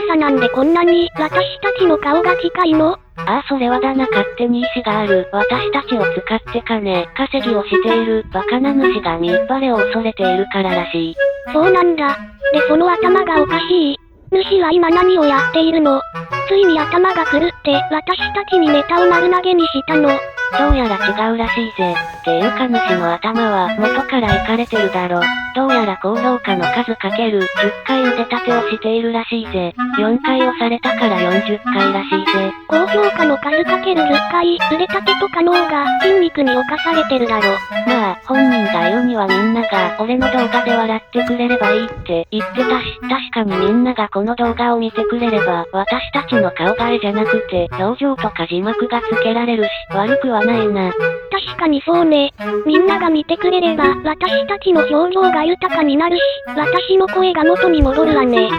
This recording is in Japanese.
さなんでこんなに私たちの顔が近いの？ああ、それはだな、勝手に意志がある私たちを使って金稼ぎをしているバカな主が見バレを恐れているかららしい。そうなんだ。でその頭がおかしい。主は今何をやっているの？ついに頭が狂って私たちにネタを丸投げにしたの。どうやら違うらしいぜ。っていうか主の頭は元からイカれてるだろ。どうやら高評価の数かける10回腕立てをしているらしいぜ。4回押されたから40回らしいぜ。高評価の数かける10回腕立てとか脳が筋肉に侵されてるだろ。まあ、本人が言うにはみんなが俺の動画で笑ってくれればいいって言ってたし、確かにみんながこの動画を見てくれれば私たちの顔が絵じゃなくて表情とか字幕がつけられるし、悪くはないな。確かにそうね。みんなが見てくれれば私たちの表情が豊かになるし、私の声が元に戻るわね。